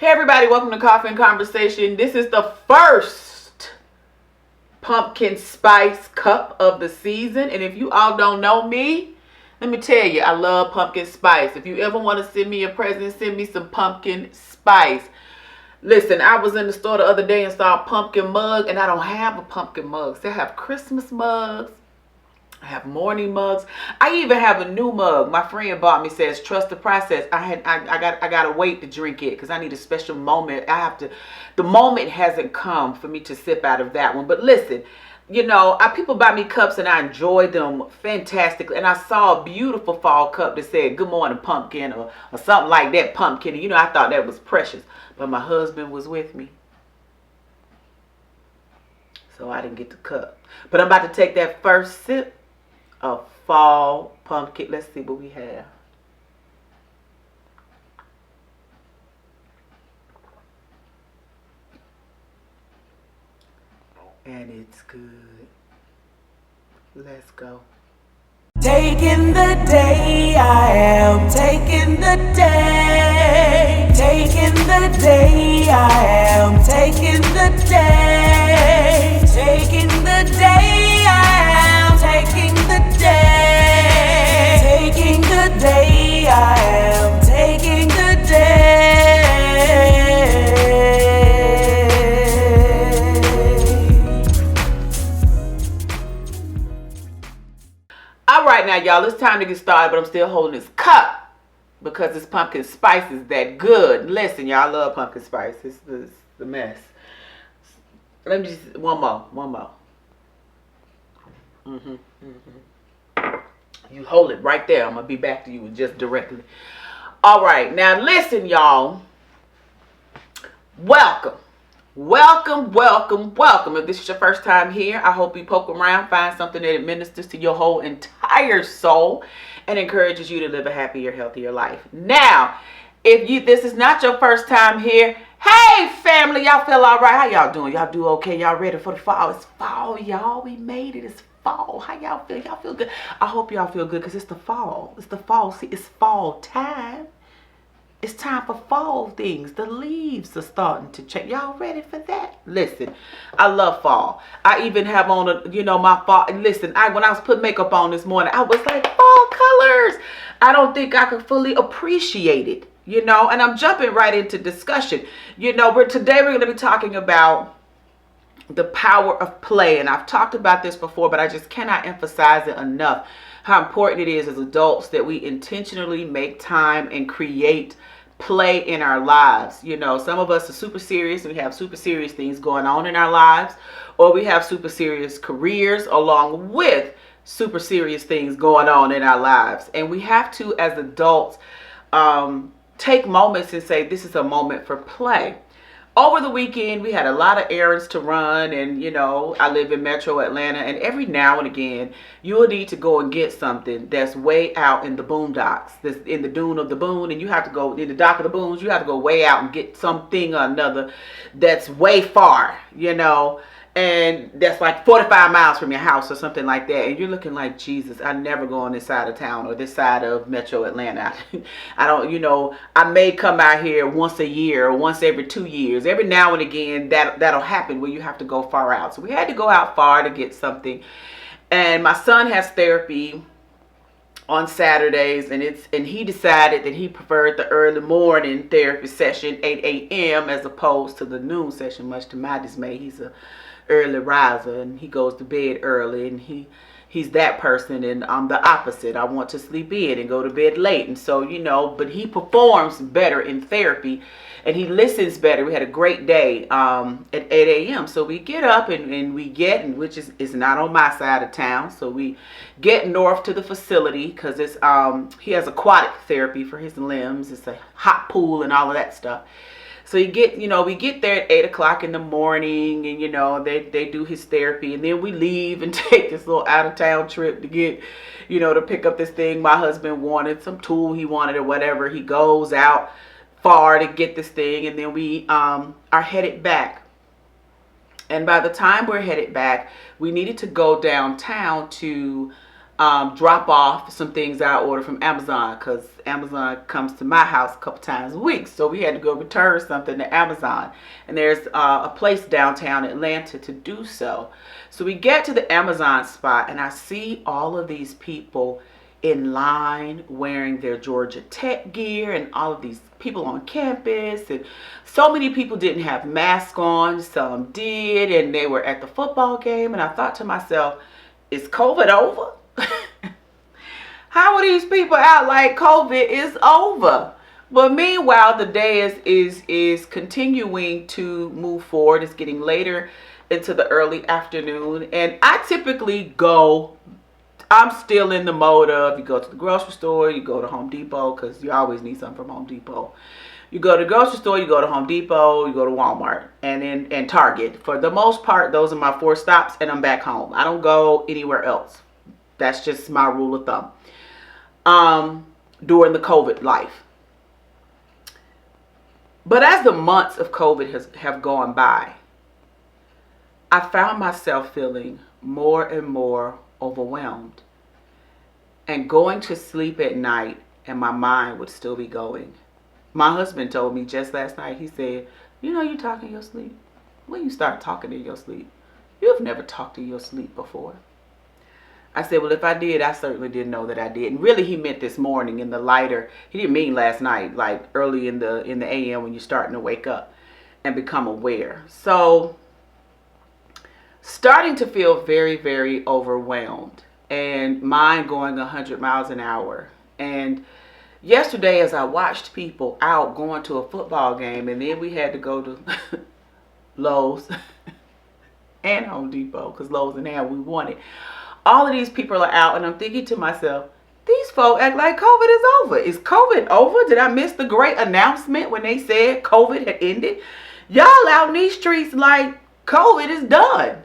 Hey everybody, welcome to Coffee and Conversation. This is the first pumpkin spice cup of the season. And if you all don't know me, let me tell you, I love pumpkin spice. If you ever want to send me a present, send me some pumpkin spice. Listen, I was in the store the other day and saw a pumpkin mug, and I don't have a pumpkin mug. They have Christmas mugs. I have morning mugs. I even have a new mug. My friend bought me, says trust the process. I gotta wait to drink it because I need a special moment. The moment hasn't come for me to sip out of that one. But listen, you know, people buy me cups and I enjoy them fantastically. And I saw a beautiful fall cup that said good morning pumpkin or something like that, pumpkin. And you know, I thought that was precious. But my husband was with me, so I didn't get the cup. But I'm about to take that first sip of fall pumpkin. Let's see what we have. And it's good. Let's go. Taking the day, I am taking the day. Taking the day, I am taking the day. Taking the day, I am taking the day. Taking the day, I am taking the day. All right, now y'all, it's time to get started, but I'm still holding this cup because this pumpkin spice is that good. Listen, y'all, I love pumpkin spice. It's the mess. Let me just one more. You hold it right there. I'm gonna be back to you just directly. All right, now listen, y'all. Welcome. If this is your first time here, I hope you poke around, find something that administers to your whole entire soul and encourages you to live a happier, healthier life. Now, if this is not your first time here, hey family, y'all feel all right? How y'all doing? Y'all do okay? Y'all ready for the fall? It's fall, y'all. We made it. It's fall. How y'all feel? Y'all feel good? I hope y'all feel good because it's the fall. It's the fall. See, it's fall time. It's time for fall things. The leaves are starting to change. Y'all ready for that? Listen, I love fall. I even have on my fall. Listen, when I was putting makeup on this morning, I was like, fall colors. I don't think I could fully appreciate it, and I'm jumping right into discussion. Today we're going to be talking about the power of play. And I've talked about this before, but I just cannot emphasize it enough. How important it is as adults that we intentionally make time and create play in our lives. Some of us are super serious and we have super serious things going on in our lives, or we have super serious careers along with super serious things going on in our lives. And we have to, as adults, take moments and say, this is a moment for play. Over the weekend, we had a lot of errands to run, and I live in Metro Atlanta, and every now and again, you will need to go and get something that's way out in the boondocks, that's in the dune of the boon, and you have to go in the dock of the boons. You have to go way out and get something or another that's way far, and that's like 45 miles from your house or something like that, and you're looking like, Jesus, I never go on this side of town or this side of Metro Atlanta. I don't, I may come out here once a year or once every 2 years. Every now and again, that'll happen where you have to go far out. So we had to go out far to get something, and my son has therapy on Saturdays, and he decided that he preferred the early morning therapy session, 8 a.m. as opposed to the noon session. Much to my dismay, he's a early riser and he goes to bed early, and he's that person, and I'm the opposite. I want to sleep in and go to bed late, and so but he performs better in therapy and he listens better. We had a great day at 8 a.m. So we get up and we get, which is not on my side of town, so we get north to the facility because it's he has aquatic therapy for his limbs. It's a hot pool and all of that stuff. So we get there at 8 o'clock in the morning, and they do his therapy, and then we leave and take this little out of town trip to get, to pick up this thing my husband wanted, some tool he wanted or whatever. He goes out far to get this thing, and then we are headed back. And by the time we're headed back, we needed to go downtown to drop off some things I ordered from Amazon, because Amazon comes to my house a couple times a week. So we had to go return something to Amazon. And there's a place downtown Atlanta to do so. So we get to the Amazon spot, and I see all of these people in line wearing their Georgia Tech gear, and all of these people on campus, and so many people didn't have masks on, some did, and they were at the football game. And I thought to myself, is COVID over? How are these people out like COVID is over? But meanwhile, the day is continuing to move forward. It's getting later into the early afternoon, and I typically go, I'm still in the mode of, you go to the grocery store, you go to Home Depot, because you always need something from Home Depot. You go to the grocery store, you go to Home Depot, you go to Walmart, and Target. For the most part, those are my 4 stops, and I'm back home. I don't go anywhere else. That's just my rule of thumb. During the COVID life. But as the months of COVID have gone by, I found myself feeling more and more overwhelmed, and going to sleep at night and my mind would still be going. My husband told me just last night, he said, you know, you talk in your sleep. When you start talking in your sleep, you've never talked in your sleep before. I said, well, if I did, I certainly didn't know that I did. And really, he meant this morning in the lighter. He didn't mean last night, like early in the AM when you're starting to wake up and become aware. So starting to feel very, very overwhelmed, and mind going 100 miles an hour. And yesterday, as I watched people out going to a football game, and then we had to go to Lowe's and Home Depot, because Lowe's and Ham we wanted. All of these people are out, and I'm thinking to myself, these folk act like COVID is over. Is COVID over? Did I miss the great announcement when they said COVID had ended? Y'all out in these streets like COVID is done.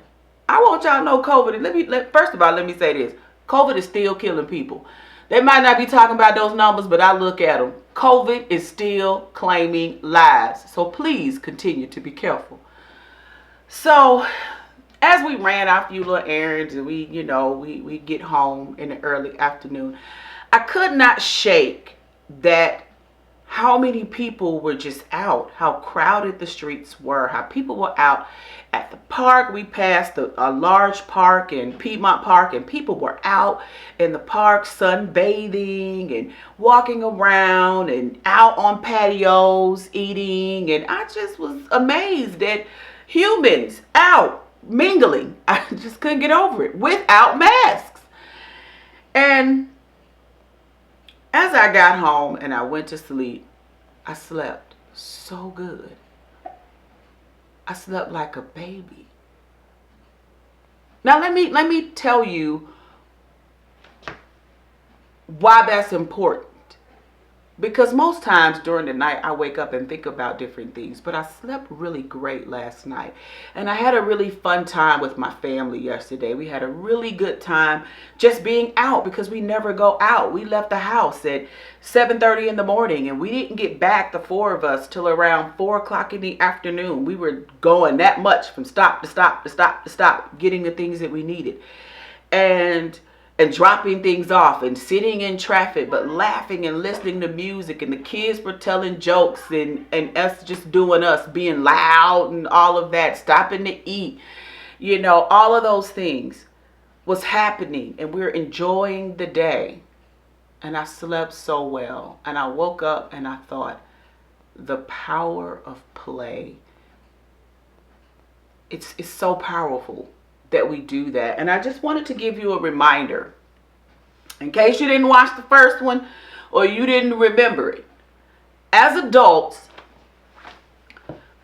I want y'all to know COVID. First of all, let me say this. COVID is still killing people. They might not be talking about those numbers, but I look at them. COVID is still claiming lives. So please continue to be careful. So as we ran our few little errands, and we get home in the early afternoon, I could not shake that how many people were just out, how crowded the streets were, how people were out at the park. We passed a large park in Piedmont Park, and people were out in the park sunbathing and walking around and out on patios eating. And I just was amazed at humans out mingling. I just couldn't get over it without masks. And as I got home and I went to sleep, I slept so good. I slept like a baby. Now let me tell you why that's important. Because most times during the night, I wake up and think about different things. But I slept really great last night. And I had a really fun time with my family yesterday. We had a really good time just being out, because we never go out. We left the house at 7:30 in the morning, and we didn't get back, the 4 of us, till around 4 o'clock in the afternoon. We were going that much from stop to stop to stop to stop, getting the things that we needed. And dropping things off and sitting in traffic, but laughing and listening to music, and the kids were telling jokes, and us just doing us, being loud and all of that, stopping to eat, all of those things was happening, and we were enjoying the day. And I slept so well, and I woke up and I thought, the power of play, it's so powerful that we do that. And I just wanted to give you a reminder, in case you didn't watch the first one or you didn't remember it. As adults,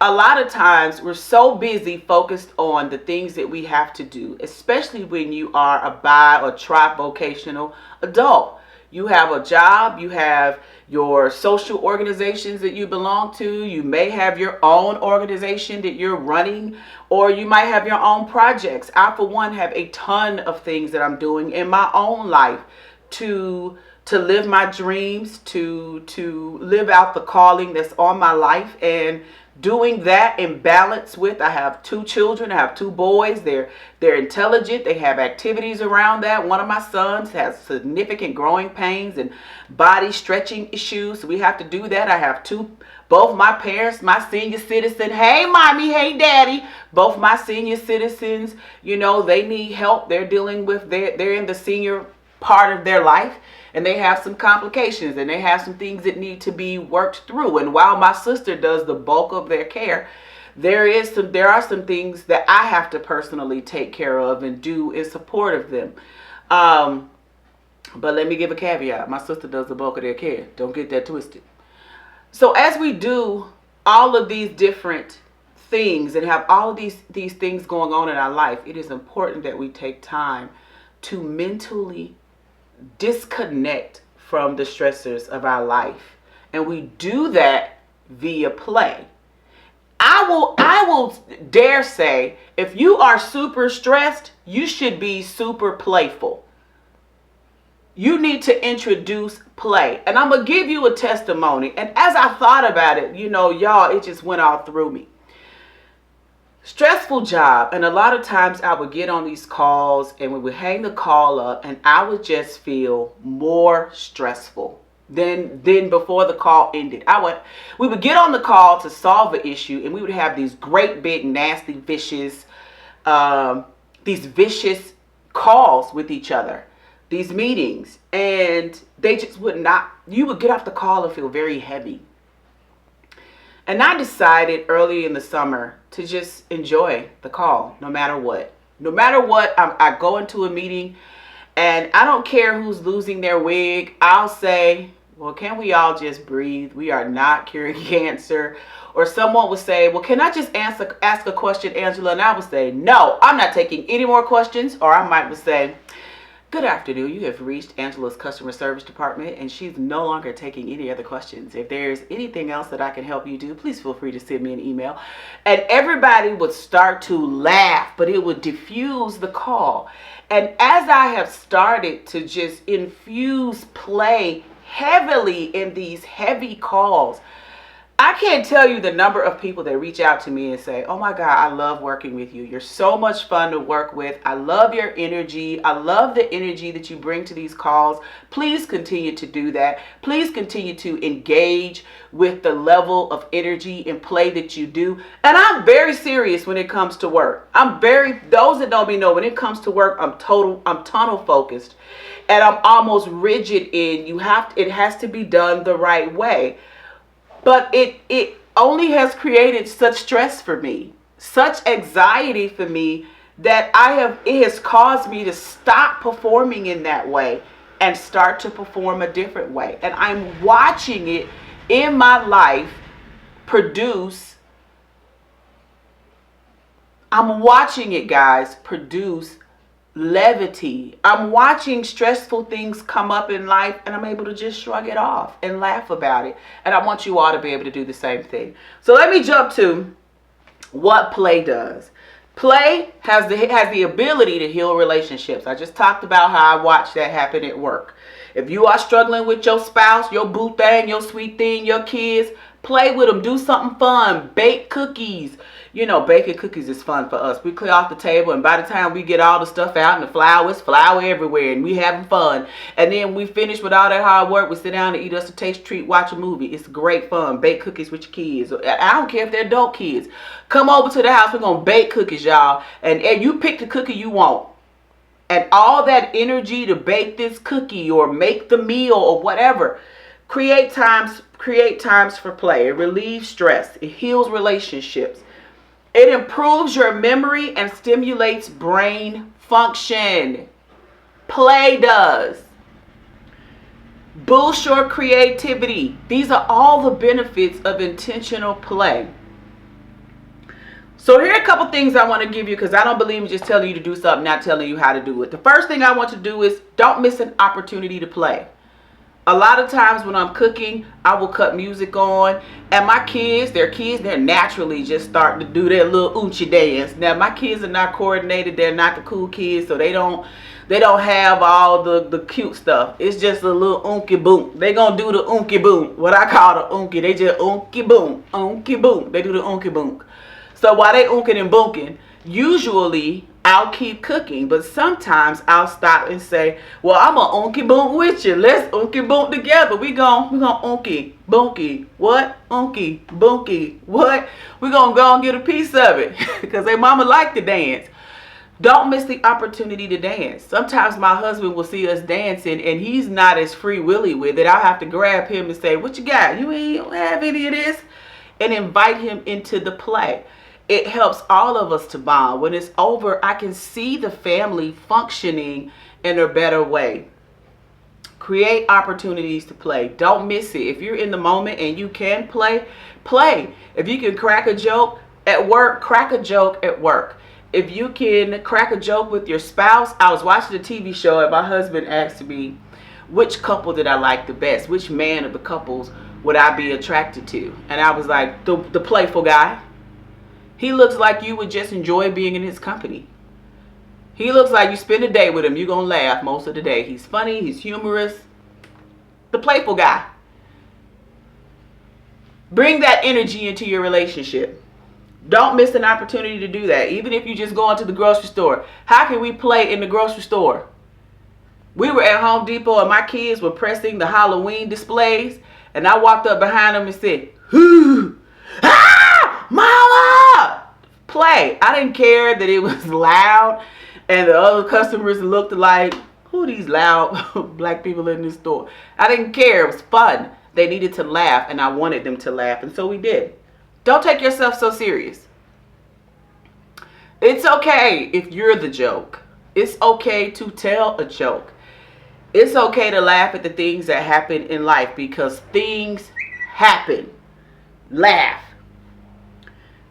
a lot of times we're so busy focused on the things that we have to do, especially when you are a bi or tri-vocational adult. You have a job, you have your social organizations that you belong to, you may have your own organization that you're running, or you might have your own projects. I, for one, have a ton of things that I'm doing in my own life to live my dreams, to live out the calling that's on my life, and doing that in balance with, I have 2 children, I have 2 boys, they're intelligent, they have activities around that. One of my sons has significant growing pains and body stretching issues, so we have to do that. I have both my parents, my senior citizen, hey mommy, hey daddy, both my senior citizens, they need help. They're dealing with, they're in the senior part of their life, and they have some complications, and they have some things that need to be worked through. And while my sister does the bulk of their care, there are some things that I have to personally take care of and do in support of them. But let me give a caveat. My sister does the bulk of their care. Don't get that twisted. So as we do all of these different things and have all of these things going on in our life, it is important that we take time to mentally disconnect from the stressors of our life. And we do that via play. I will dare say, if you are super stressed, you should be super playful. You need to introduce play. And I'm going to give you a testimony. And as I thought about it, y'all, it just went all through me. Stressful job. And a lot of times I would get on these calls and we would hang the call up and I would just feel more stressful than before the call ended. We would get on the call to solve an issue, and we would have these great big nasty vicious calls with each other, these meetings, and they just you would get off the call and feel very heavy. And I decided early in the summer to just enjoy the call no matter what. No matter what, I go into a meeting and I don't care who's losing their wig. I'll say, well, can we all just breathe? We are not curing cancer. Or someone would say, well, can I just ask a question, Angela? And I would say, no, I'm not taking any more questions. Or I might say, good afternoon. You have reached Angela's customer service department, and she's no longer taking any other questions. If there's anything else that I can help you do, please feel free to send me an email. And everybody would start to laugh, but it would diffuse the call. And as I have started to just infuse play heavily in these heavy calls, I can't tell you the number of people that reach out to me and say, oh my God, I love working with you. You're so much fun to work with. I love your energy. I love the energy that you bring to these calls. Please continue to do that. Please continue to engage with the level of energy and play that you do. And I'm very serious when it comes to work. Those that know me know when it comes to work, I'm tunnel focused. And I'm almost rigid in it has to be done the right way. But it only has created such stress for me, such anxiety for me, that it has caused me to stop performing in that way and start to perform a different way. And I'm watching it in my life produce. I'm watching it, guys, produce levity. I'm watching stressful things come up in life, and I'm able to just shrug it off and laugh about it. And I want you all to be able to do the same thing. So let me jump to what play does. Play has the ability to heal relationships. I just talked about how I watched that happen at work. If you are struggling with your spouse, your boo thing, your sweet thing, your kids, play with them. Do something fun. Bake cookies. Baking cookies is fun for us. We clear off the table, and by the time we get all the stuff out and the flour everywhere, and we having fun. And then we finish with all that hard work. We sit down and eat us a taste treat, watch a movie. It's great fun. Bake cookies with your kids. I don't care if they're adult kids. Come over to the house. We're going to bake cookies, y'all. And you pick the cookie you want. And all that energy to bake this cookie or make the meal or whatever. Create times for play. It relieves stress. It heals relationships. It improves your memory and stimulates brain function. Play does. Boost your creativity. These are all the benefits of intentional play. So here are a couple things I want to give you, because I don't believe in just telling you to do something, not telling you how to do it. The first thing I want to do is don't miss an opportunity to play. A lot of times when I'm cooking, I will cut music on, and my kids, they're naturally just starting to do their little oochie dance. Now my kids are not coordinated, they're not the cool kids, so they don't have all the cute stuff. It's just a little oonky boom. They gonna do the oonky boom, what I call the oonky. They just oonky boom, oonky boom. They do the oonky boom. So while they oonking and boonking, usually I'll keep cooking, but sometimes I'll stop and say, well, I'm a oonky boom with you. Let's oonky boom together. We gon' oonky boonky. What? Oonky boonky. What? We gonna go and get a piece of it because their mama like to dance. Don't miss the opportunity to dance. Sometimes my husband will see us dancing and he's not as free willy with it. I'll have to grab him and say, what you got? You don't have any of this? And invite him into the play. It helps all of us to bond. When it's over, I can see the family functioning in a better way. Create opportunities to play. Don't miss it. If you're in the moment and you can play, play. If you can crack a joke at work, crack a joke at work. If you can crack a joke with your spouse. I was watching a TV show and my husband asked me, which couple did I like the best? Which man of the couples would I be attracted to? And I was like, the playful guy. He looks like you would just enjoy being in his company. He looks like you spend a day with him, you're going to laugh most of the day. He's funny, he's humorous. The playful guy. Bring that energy into your relationship. Don't miss an opportunity to do that. Even if you just go into the grocery store. How can we play in the grocery store? We were at Home Depot and my kids were pressing the Halloween displays. And I walked up behind them and said, "Whoo! Ah! Mama!" Play. I didn't care that it was loud and the other customers looked like, who are these loud black people in this store? I didn't care. It was fun. They needed to laugh and I wanted them to laugh, and so we did. Don't take yourself so serious. It's okay if you're the joke. It's okay to tell a joke. It's okay to laugh at the things that happen in life because things happen. Laugh.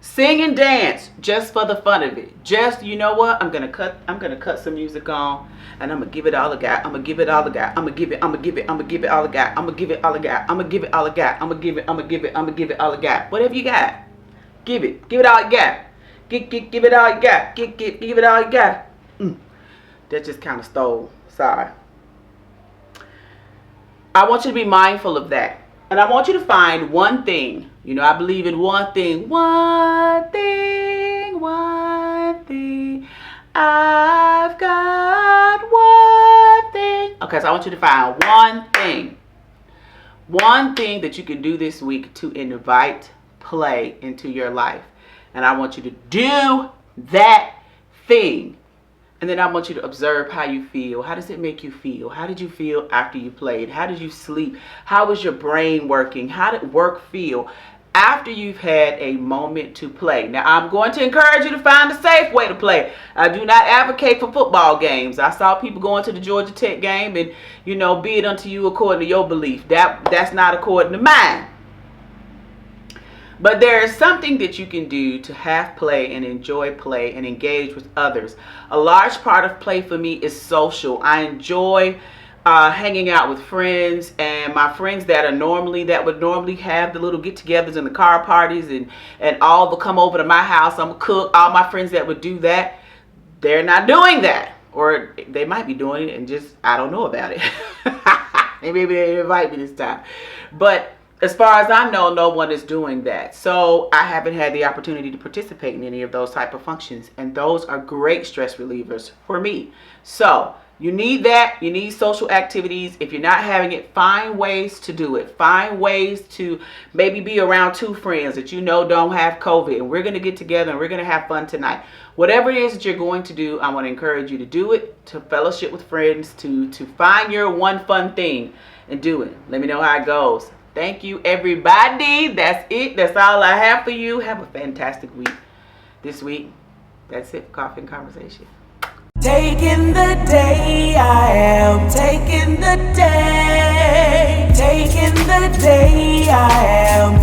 Sing and dance just for the fun of it. Just, you know what? I'm gonna cut some music on and I'm gonna give it all I got. I'm gonna give it all I got. I'm gonna give it all I got. I'm gonna give it all I got. I'm gonna give it all I got. I'm gonna give it all I got. Whatever you got. Give it all you got. Give it all you got. Give it all you got. That just kind of stole. Sorry. I want you to be mindful of that. And I want you to find one thing. You know, I believe in one thing. One thing. I've got one thing. Okay, so I want you to find one thing. One thing that you can do this week to invite play into your life. And I want you to do that thing. And then I want you to observe how you feel. How does it make you feel? How did you feel after you played? How did you sleep? How was your brain working? How did work feel after you've had a moment to play? Now, I'm going to encourage you to find a safe way to play. I do not advocate for football games. I saw people going to the Georgia Tech game and, you know, be it unto you according to your belief. That's not according to mine. But there is something that you can do to have play and enjoy play and engage with others. A large part of play for me is social. I enjoy hanging out with friends, and my friends that would normally have the little get-togethers and the car parties and all will come over to my house. I'm a cook. All my friends that would do that, they're not doing that, or they might be doing it and just I don't know about it. And maybe they invite me this time, but as far as I know, no one is doing that. So I haven't had the opportunity to participate in any of those type of functions. And those are great stress relievers for me. So you need that. You need social activities. If you're not having it, find ways to do it. Find ways to maybe be around two friends that you know don't have COVID. And we're going to get together and we're going to have fun tonight. Whatever it is that you're going to do, I want to encourage you to do it, to fellowship with friends, to find your one fun thing and do it. Let me know how it goes. Thank you, everybody. That's it. That's all I have for you. Have a fantastic week this week. That's it for Coffee and Conversation. Taking the day, I am taking the day. Taking the day, I am